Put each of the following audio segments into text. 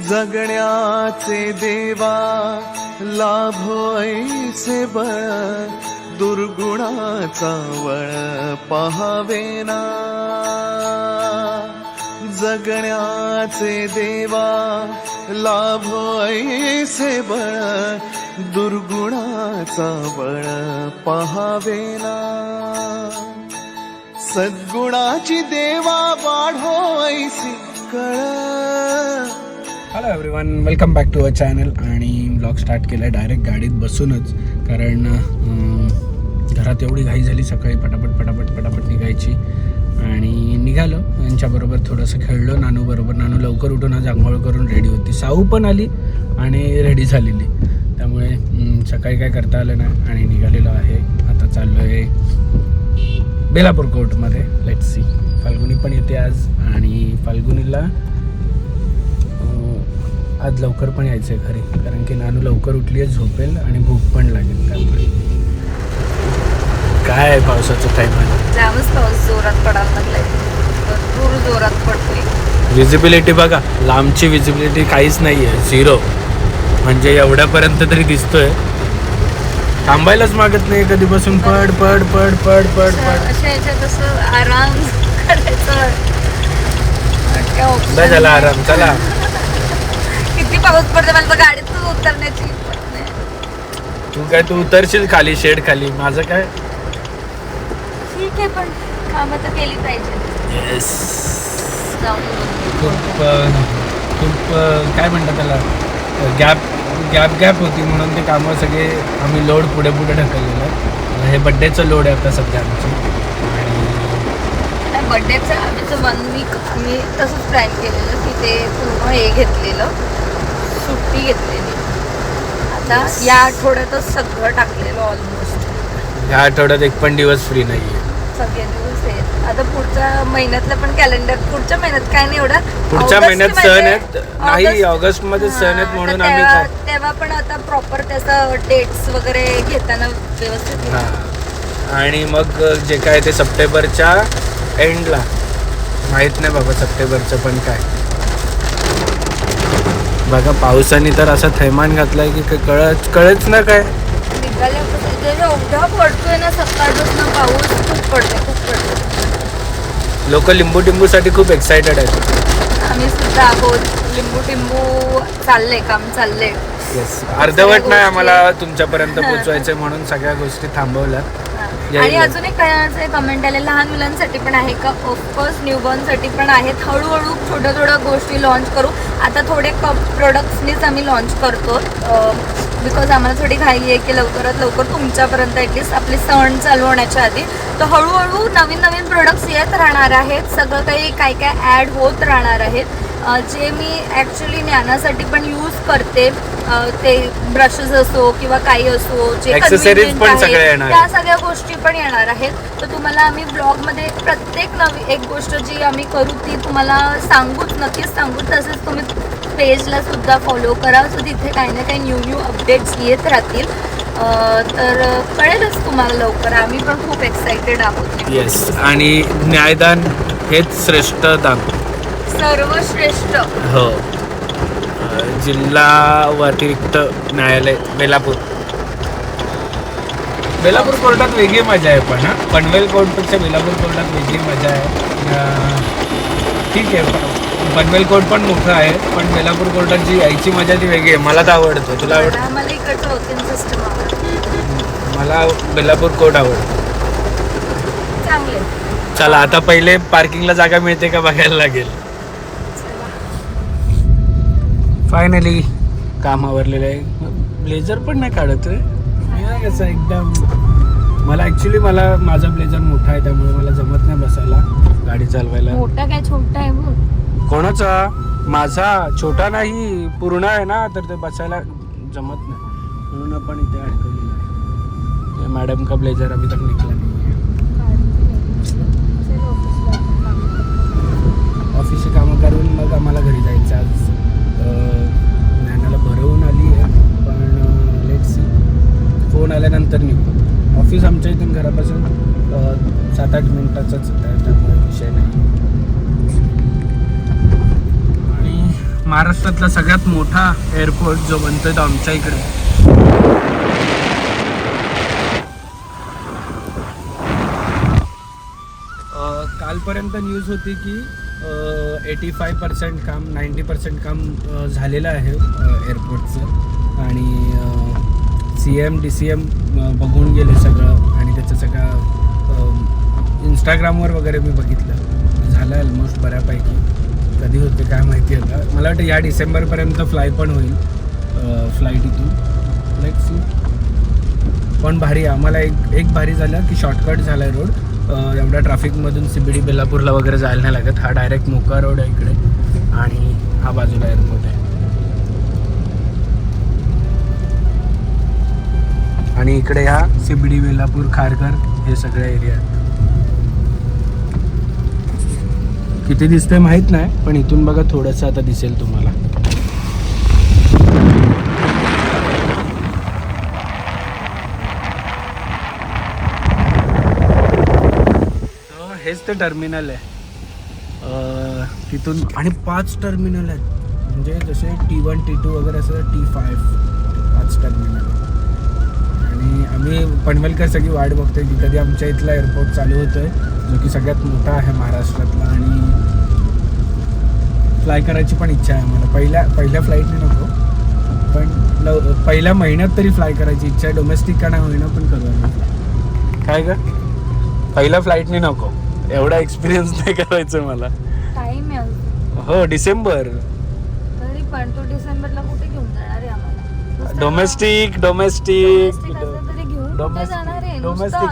जगण्याचे देवा लाभो ऐसे बळ, दुर्गुणाचा वळ पहावेना. जगण्याचे देवा लाभो ऐसे बळ, दुर्गुणाचा बळ पहावेना. सद्गुणाची देवा वाढो ऐसी कळ. Hello everyone, welcome back to our channel. आणि ब्लॉग स्टार्ट केला आहे डायरेक्ट गाडीत बसूनच, कारण घरात एवढी घाई झाली सकाळी पटापट निघायची. आणि निघालो, यांच्याबरोबर थोडंसं खेळलो नानूबरोबर. नानू लवकर उठून आज आंघोळ करून रेडी होती. साऊ पण आली आणि रेडी झालेली, त्यामुळे सकाळी काय करता आलं नाही आणि निघालेलो आहे. आता चाललो आहे बेलापूर कोर्टमध्ये. Let's see. फाल्गुनी पण येते आज, आणि फाल्गुनीला आज लवकर पण यायचं आहे घरी, कारण की नानू लवकर उठली आहे, झोपेल आणि भूक पण लागेल. त्यामुळे काय आहे पावसाचं टाईम आहे. जामच पाऊस जोरात पडायला लागलाय, भरपूर जोरात पडतोय. विजिबिलिटी बघा, लांबची विजिबिलिटी काहीच नाही आहे, 0. म्हणजे एवढ्यापर्यंत तरी दिसतोय. थांबायलाच मागत नाही कधीपासून. पड पड पड पड पड पड अशा याच्यात असं आराम करायचं. झाला आराम. चला, किती पाऊस पडतो, मला तर गाडीतून उतरण्याची हिंमत नाही. तू उतरशील खाली, शेड खाली. माझं काय ठीक आहे, पण कामं तर केली पाहिजे. येस. जाऊन खूप काय म्हणतात त्याला, गॅप होती, म्हणून ते कामं सगळे आम्ही लोड पुढे ढकललेलं आहे. हे बड्डेचं लोड आहे आता सध्या आमची. आणि बड्डेचं आमचं 1 वीक आम्ही तसंच प्लॅन केलेलं की ते पूर्ण हे घेतलेलं, सुट्टी घेतलेली. आता या आठवड्यातच सगळं टाकलेलं ऑलमोस्ट. या आठवड्यात एक पण दिवस फ्री नाही आहे. सगळे दिवस आहेत. आता पुढच्या महिन्यातलं पण कॅलेंडर, पुढच्या महिन्यात काय नाही एवढं, पुढच्या महिन्यात सण आहेत. नाही, ऑगस्ट मध्ये सण आहेत, म्हणून आम्ही तेव्हा पण आता प्रॉपर त्याचं डेट्स वगैरे घेताना व्यवस्थित. आणि मग जे काय ते सप्टेंबरच्या एंडला, माहित नाही बाबा सप्टेंबरचं पण काय. बघा, पावसाने तर असा थैमान घातलाय की कळच ना काय. एवढा पडतोय ना, सकाळपासून पाऊस खूप पडतोय. लोक लिंबू साठी खूप एक्सायटेड आहेत. आम्ही सुद्धा आहोत. लिंबू चाललंय, काम चाललंय. येस, अर्धवट नाही आम्हाला तुमच्यापर्यंत पोहोचवायचंय, म्हणून सगळ्या गोष्टी थांबवल्या. आणि अजून एक काय कमेंट आले, लहान मुलांसाठी पण आहे का? ऑफकोर्स न्यूबॉर्न साठी पण आहेत. हळूहळू छोट्या गोष्टी लॉन्च करू. आता थोडे प्रोडक्ट्सनीच आम्ही लॉन्च करतो, बिकॉज आम्हाला थोडी घाई आहे की लवकरात लवकर तुमच्यापर्यंत ॲटलिस्ट आपले सण चालू होण्याच्या आधी. तर हळूहळू नवीन प्रोडक्ट्स येत राहणार आहेत. सगळं काही काय ॲड होत राहणार आहेत, जे मी ॲक्च्युली ज्ञानासाठी पण यूज करते. ते ब्रशेस असो किंवा काही असो, जे एक्सेसरीज पण सगळ्या येणार, त्या सगळ्या गोष्टी पण येणार आहेत. तर तुम्हाला आम्ही ब्लॉगमध्ये प्रत्येक नवी एक गोष्ट जी आम्ही करू ती तुम्हाला नक्कीच सांगू. तसेच तुम्ही पेजला सुद्धा फॉलो करा, सो तिथे काही ना काही न्यू अपडेट्स येत राहतील. तर कळेलच तुम्हाला लवकर. आम्ही पण खूप एक्सायटेड आहोत. येस, आणि न्यायदान हेच श्रेष्ठ दान, सर्वश्रेष्ठ. हो. जिल्हा व अतिरिक्त न्यायालय बेलापूर कोर्टात वेगळी मजा आहे. पण पनवेल कोर्टपेक्षा बेलापूर कोर्टात वेगळी मजा आहे. ठीक आहे, पनवेल कोर्ट पण मोठं आहे, पण बेलापूर कोर्टाची यायची मजा ती वेगळी आहे. मला तर आवडतं. तुला आवडतं? मला इकडचं वकील सिस्टम आवडतं. मला बेलापूर कोर्ट आवडतं. चांगले. चला, आता पहिले पार्किंगला जागा मिळते का बघायला लागेल. फायनली काम आवरलेलं आहे. ब्लेझर पण नाही काढतोय कसं एकदम. मला माझा ब्लेझर मोठा आहे, त्यामुळे मला जमत नाही बसायला, गाडी चालवायला. मोठा काय छोटा आहे मग? कोणाचा? माझा छोटा नाही, पूर्ण आहे ना, तर ते बसायला जमत नाही, म्हणून आपण इथे अडकलेलं आहे. मॅडम का ब्लेझर अभी तक निकला नाही. ऑफिसची कामं करून मग आम्हाला घरी जायचं. आज ज्ञानाला भरवून आली आहे, पण लेट्स सी. फोन आल्यानंतर निघू. ऑफिस आमच्या इथून घरापासून 7-8 मिनिटाचाच आहे, त्यामुळे विषय नाही. आणि महाराष्ट्रातला सगळ्यात मोठा एअरपोर्ट जो बनतोय तो आमच्या इकडे. कालपर्यंत न्यूज होती की 85% काम 90% काम झालेलं आहे एअरपोर्टचं. आणि CM DCM बघून गेले सगळं. आणि त्याचं सगळं इंस्टाग्रामवर वगैरे मी बघितलं, झालं ऑलमोस्ट बऱ्यापैकी. कधी होते काय माहिती आता. मला वाटतं या डिसेंबरपर्यंत फ्लाय पण होईल फ्लाईट इथून. Let's see. पण भारी, आम्हाला एक भारी झालं की शॉर्टकट झाला आहे रोड. एवढ्या ट्रॅफिकमधून CBD बेलापूरला वगैरे जायला नाही लागत. हा डायरेक्ट मोका रोड आहे इकडे आणि हा बाजूला एअरपोर्ट आहे. आणि इकडे ह्या CBD बेलापूर खारघर हे सगळे एरिया आहेत. किती दिसतंय माहित नाही, पण इथून बघा थोडंसं आता दिसेल तुम्हाला. हेच ते टर्मिनल आहे तिथून. आणि 5 टर्मिनल आहेत, म्हणजे जसे T1 T2 वगैरे असं T5 5 टर्मिनल. आणि आम्ही पनवेलकर सगळी वाट बघतोय की कधी आमच्या इथला एअरपोर्ट चालू होतोय, जो की सगळ्यात मोठा आहे महाराष्ट्रातला. आणि फ्लाय करायची पण इच्छा आहे आम्हाला. पहिल्या फ्लाईटने नको, पण पहिल्या महिन्यात तरी फ्लाय करायची इच्छा आहे. डोमेस्टिक का नाही होईना पण करू आम्ही. काय का पहिल्या फ्लाईटने नको, एवढा एक्सपिरियन्स नाही करायचं मला. टाइम आहे हो डिसेंबर. तरी पण तो डिसेंबरला कुठे घेऊन जाणार आहे आम्हाला? डोमेस्टिक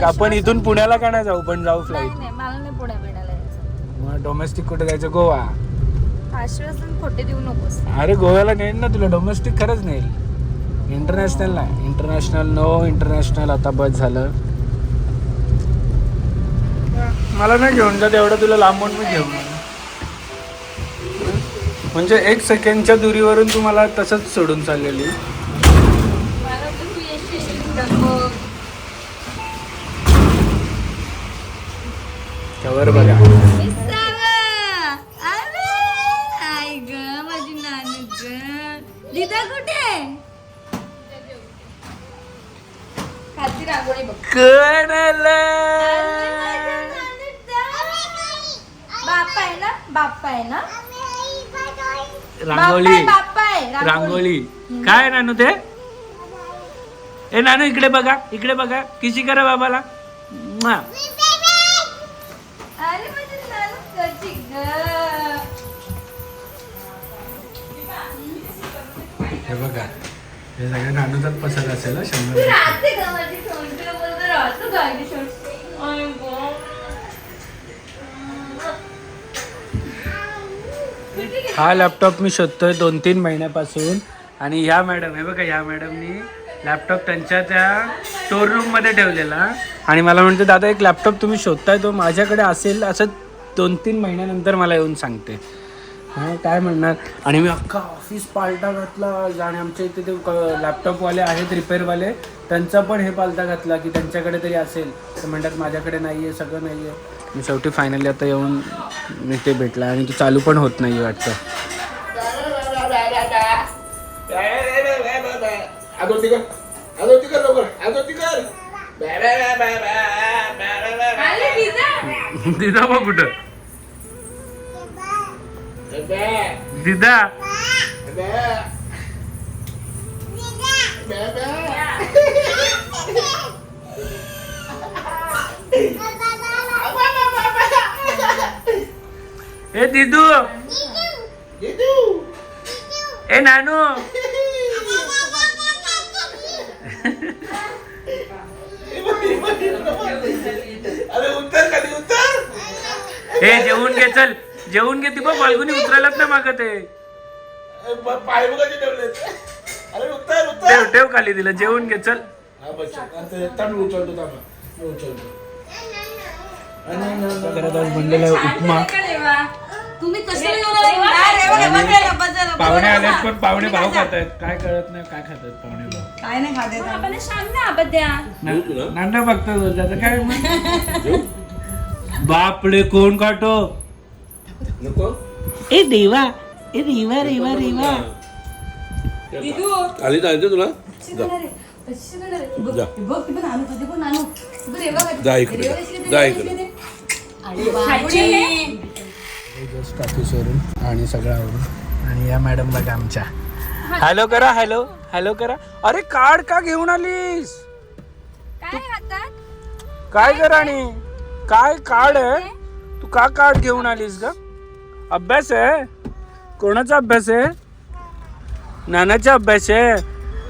आपण इथून पुण्याला का नाही जाऊ, पण जाऊ फ्लाईट. नाही मला नाही पुण्या बिण्याला यायचं. मग डोमेस्टिक कुठे जायचं? गोवा. आश्वासन खोटे देऊ नकोस. अरे गोव्याला नेईल ना तुला, डोमेस्टिक खरंच नेईल. इंटरनॅशनल नाही, इंटरनॅशनल नो. इंटरनॅशनल आता बस झालं. मला नाही घेऊन जात एवढं, तुला लांबून मी घेऊन. म्हणजे 1 सेकंडच्या दुरीवरून तुम्हाला तसंच सोडून चाललेली. त्यावर बघा माझी नानी दिदा कुठे? खाती रांगोळी बघ. बाप्पा आहे ना रांगोळी. बाप्पा आहे रांगोळी काय नानू ते? ए नानू इकडे बघा, इकडे बघा. किशी करा बाबाला. अरे माझी नानू कशी ग. हे बघा, हे सगळं नानूचाच पसंत असेल 100%. राहते का माझी सोनच्या बरोबर राहतो गाडी सोड. हा लॅपटॉप मी शोधतोय 2-3 महिन्यापासून. आणि ह्या मॅडम, हे बघा, ह्या मॅडमनी लॅपटॉप त्यांच्या त्या स्टोर रूममध्ये ठेवलेला. आणि मला म्हणते दादा एक लॅपटॉप तुम्ही शोधताय तो माझ्याकडे असेल असं 2-3 महिन्यानंतर मला येऊन सांगते. हां काय म्हणणार. आणि मी अख्खा ऑफिस पालटा घातला. आणि आमच्या इथे ते लॅपटॉपवाले आहेत रिपेअरवाले, त्यांचा पण हे पालटा घातला की त्यांच्याकडे तरी असेल. तर म्हणतात माझ्याकडे नाही आहे, सगळं नाही आहे. मी शेवटी फायनली आता येऊन मी ते भेटला. आणि तो चालू पण होत नाही वाटतं. दिदा मग कुठं? दिदा ए दिदू, ए नानू. ए जेवून घे, चल जेवून घे. ती बघ फाल्गुनी उतरायलाच ना मागत आहे. ठेव खाली दिलं. जेवून घे चल. बनलेला उपमा. तुम्ही पाहुणे आलेत पण पाहुणे भाव खातायत. काय कळत नाही काय खातात पाहुणे भाव. काय नाही खाते सांग ना बद्या. नांदा बघतो काय. बापडे कोण काटो. ए देवा आली जायचं तुला जा इकडे जा इकडे जस्ट ऑफिसवरून आणि सगळं आवरून आणि या मॅडम बघा आमच्या हॅलो करा हॅलो हॅलो करा. अरे कार्ड का घेऊन आलीस काय करा आणि काय कार्ड आहे तू का कार्ड घेऊन आलीस का? अभ्यास आहे कोणाचा अभ्यास आहे? नानाचा अभ्यास आहे.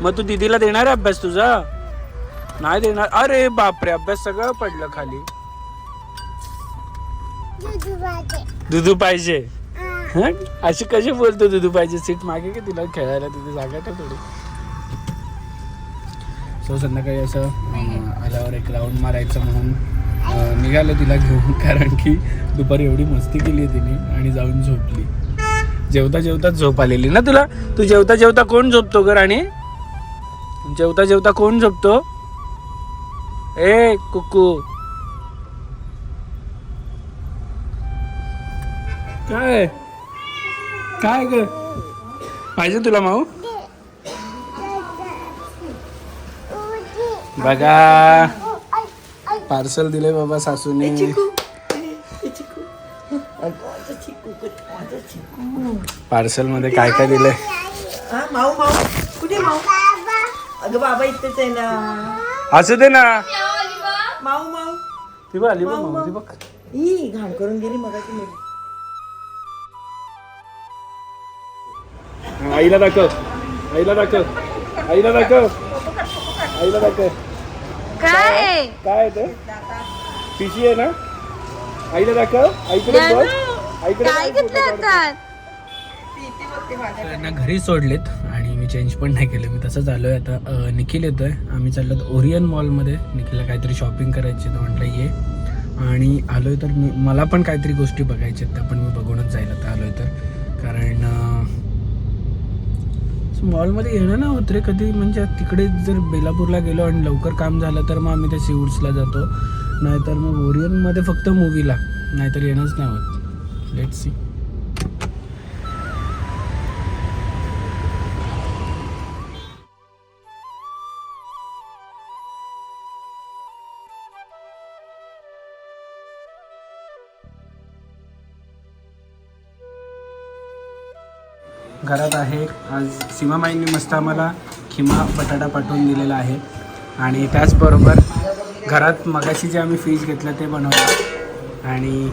मग तू दीदीला देणार आहे अभ्यास तुझा? नाही देणार. अरे बापरे अभ्यास सगळं पडलं खाली. दुधू पाहिजे अशी कशी बोलतो दुधू पाहिजे? सीट मागे की तिला खेळायला तिथे जागा तर थोडी. सो संध्याकाळी असं आल्यावर एक राऊंड मारायचं म्हणून निघालं तिला घेऊन, कारण की दुपारी एवढी मस्ती केली आहे तिने आणि जाऊन झोपली. जेवता जेवताच झोप आलेली ना तुला? तू जेवता जेवता कोण झोपतो ग राणी? जेवता जेवता कोण झोपतो? ए कुकू काय काय ग पाहिजे तुला माऊ? बघा पार्सल दिले बाबा सासूने. पार्सल मध्ये काय काय दिलंय? माऊ माऊ कुठे माऊ? अगं बाबा इथेच आहे ना. असू दे ना. माऊ माऊ ती बघ आली बघ माऊ ती बघ. ही घाण करून गेली मगाची मुली. आईला दाखव आईला दाखव आईला दाखव आईला दाखव. काय काय ते पिशी आहे ना? आईला दाखव. आईकडे बघ आईकडे काय घेतलं हातात? त्यांना घरी सोडलेत आणि मी चेंज पण नाही केलं. मी तसंच आलोय आता. निखिल येतोय. आम्ही चाललो ओरियन मॉलमध्ये. निखिलला काहीतरी शॉपिंग करायची तर म्हटलं ये. आणि आलोय तर मला पण काहीतरी गोष्टी बघायच्या त्या पण मी बघूनच जाईल आता आलोय तर. कारण मॉलमध्ये येणं ना होत रे कधी. म्हणजे तिकडे जर बेलापूरला गेलो आणि लवकर काम झालं तर मग आम्ही त्या सीवूड्सला जातो, नाहीतर मग ओरियनमध्ये फक्त मूवीला, नाहीतर येणंच नाही होत. Let's see. घरात आहे आज सीमामाईंनी मस्त आम्हाला खिमा बटाटा पाठवून दिलेला आहे. आणि त्याचबरोबर घरात मगाशी जे आम्ही फिश घेतलं ते बनवलं आणि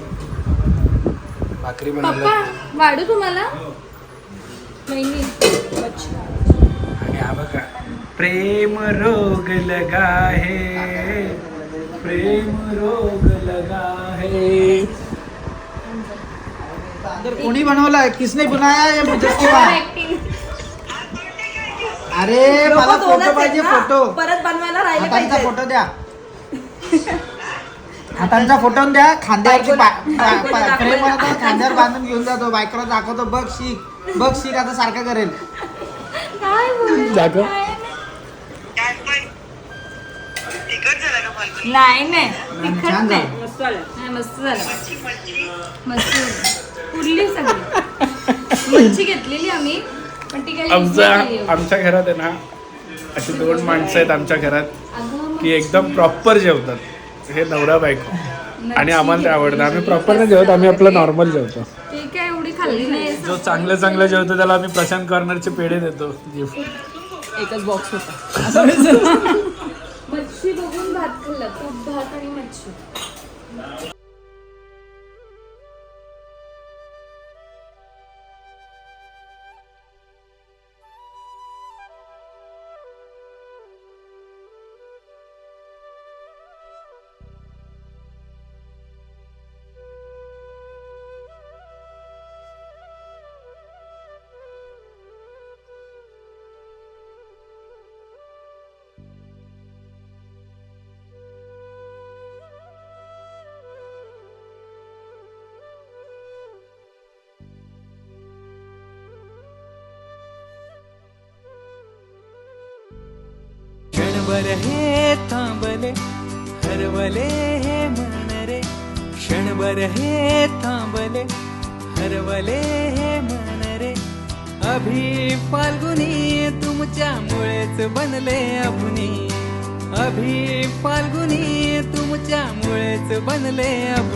भाकरी बनवलं. वाढू तुम्हाला? आणि हा बघा प्रेम रोग लगा है प्रेम रोग लगा है. कोणी बनवलाय? किसने बनाया ये मुझसे बात. अरे मला फोटो पाहिजे. फोटो परत बनवायला राहिले हातांचा पाहिजे. फोटो द्या. हातांचा फोटो द्या. खांद्यावरची फ्रेम बनवतो खांद्यावर बांधून घेऊन जातो. बायकोला दाखवतो बघ शिक आता सारखं करेल. दाखव. नाही नाही छान झालं. मस्त झालं मस्त झालं. उरली सगळी मच्छी घेतलेली आम्ही पण ती काही आमच्या घरात आहे ना अशी 2 माणसं आहेत आमच्या घरात की एकदम प्रॉपर जेवतात. हे नवरा बायको. आणि आम्हाला ते आवडतं. आम्ही प्रॉपर नाही जेवत, आम्ही आपलं नॉर्मल जेवतो. ती काय एवढी खाल्ली नाही. जो चांगलं चांगलं जेवतो त्याला आम्ही प्रशांत कॉर्नरचे पेढे देतो गिफ्ट. एकच बॉक्स होता. मच्छी बघून भात खाल्ला. तूप भात आणि मच्छी. क्षणभर हे थांबले हरवले हे मन रे. क्षणभर हे थांबले हरवले हे मन रे. अभि फाल्गुनी तुमच्यामुळेच बनले अभुनी अभि फाल्गुनी तुमच्यामुळेच बनले अभुनी